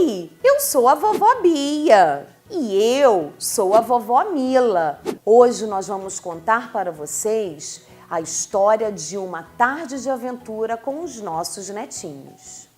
Oi, eu sou a vovó Bia. E eu sou a vovó Mila. Hoje nós vamos contar para vocês a história de uma tarde de aventura com os nossos netinhos.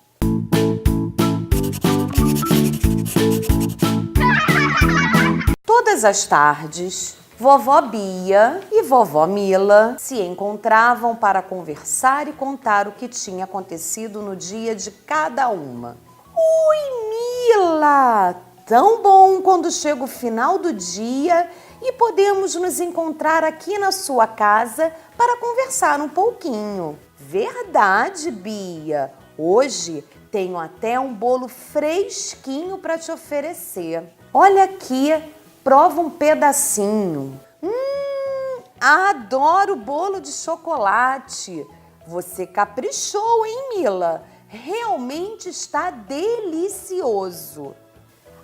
Todas as tardes, vovó Bia e vovó Mila se encontravam para conversar e contar o que tinha acontecido no dia de cada uma. Oi, Mila! Tão bom quando chega o final do dia e podemos nos encontrar aqui na sua casa para conversar um pouquinho. Verdade, Bia. Hoje tenho até um bolo fresquinho para te oferecer. Olha aqui, prova um pedacinho. Adoro bolo de chocolate. Você caprichou, hein, Mila? Realmente está delicioso.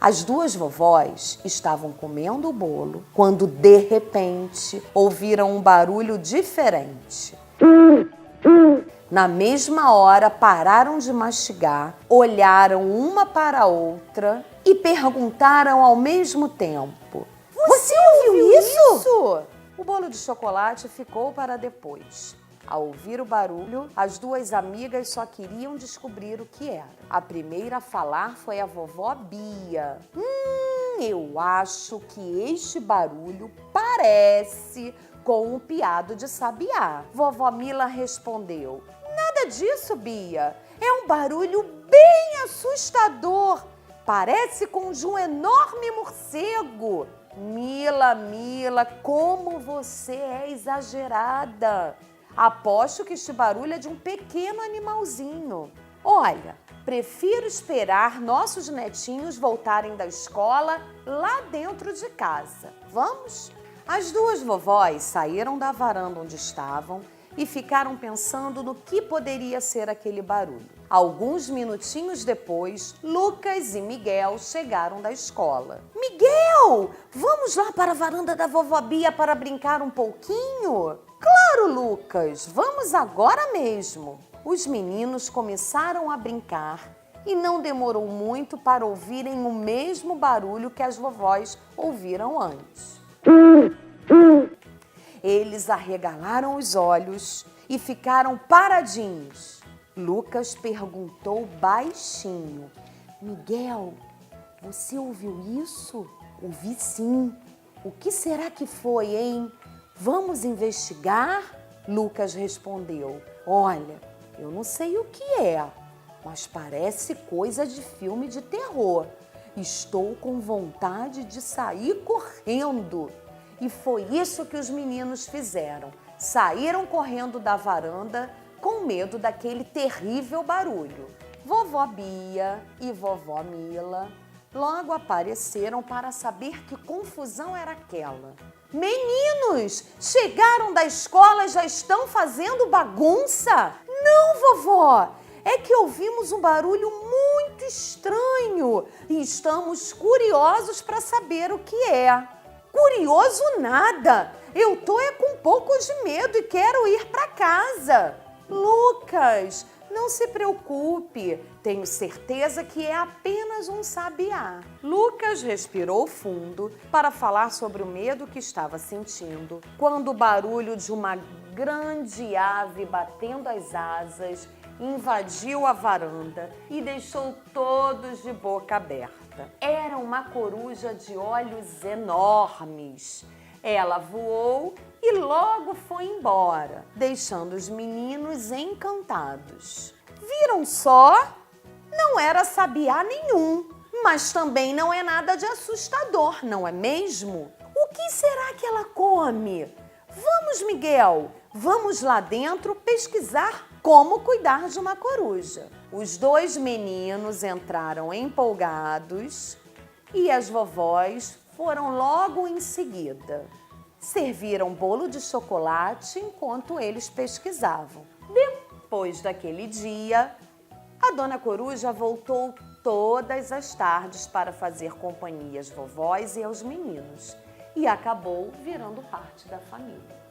As duas vovós estavam comendo o bolo quando, de repente, ouviram um barulho diferente. Na mesma hora, pararam de mastigar, olharam uma para a outra e perguntaram ao mesmo tempo: Você ouviu isso? O bolo de chocolate ficou para depois. Ao ouvir o barulho, as duas amigas só queriam descobrir o que era. A primeira a falar foi a vovó Bia. Eu acho que este barulho parece com um piado de sabiá. Vovó Mila respondeu: Nada disso, Bia. É um barulho bem assustador. Parece com de um enorme morcego. Mila, como você é exagerada. Aposto que este barulho é de um pequeno animalzinho. Olha, prefiro esperar nossos netinhos voltarem da escola lá dentro de casa. Vamos? As duas vovós saíram da varanda onde estavam e ficaram pensando no que poderia ser aquele barulho. Alguns minutinhos depois, Lucas e Miguel chegaram da escola. Miguel, vamos lá para a varanda da vovó Bia para brincar um pouquinho? Claro, Lucas, vamos agora mesmo. Os meninos começaram a brincar e não demorou muito para ouvirem o mesmo barulho que as vovós ouviram antes. Eles arregalaram os olhos e ficaram paradinhos. Lucas perguntou baixinho: Miguel, você ouviu isso? Ouvi sim. O que será que foi, hein? Vamos investigar? Lucas respondeu: Olha, eu não sei o que é, mas parece coisa de filme de terror. Estou com vontade de sair correndo. E foi isso que os meninos fizeram. Saíram correndo da varanda com medo daquele terrível barulho. Vovó Bia e vovó Mila logo apareceram para saber que confusão era aquela. Meninos, chegaram da escola e já estão fazendo bagunça? Não, vovó, é que ouvimos um barulho muito estranho e estamos curiosos para saber o que é. Curioso nada, eu tô com um pouco de medo e quero ir para casa. Lucas, não se preocupe, tenho certeza que é apenas um sabiá. Lucas respirou fundo para falar sobre o medo que estava sentindo, quando o barulho de uma grande ave batendo as asas invadiu a varanda e deixou todos de boca aberta. Era uma coruja de olhos enormes. Ela voou e logo foi embora, deixando os meninos encantados. Viram só? Não era sabiá nenhum, mas também não é nada de assustador, não é mesmo? O que será que ela come? Vamos, Miguel, vamos lá dentro pesquisar como cuidar de uma coruja. Os dois meninos entraram empolgados e as vovós foram logo em seguida. Serviram bolo de chocolate enquanto eles pesquisavam. Depois daquele dia, a dona Coruja voltou todas as tardes para fazer companhia às vovós e aos meninos e acabou virando parte da família.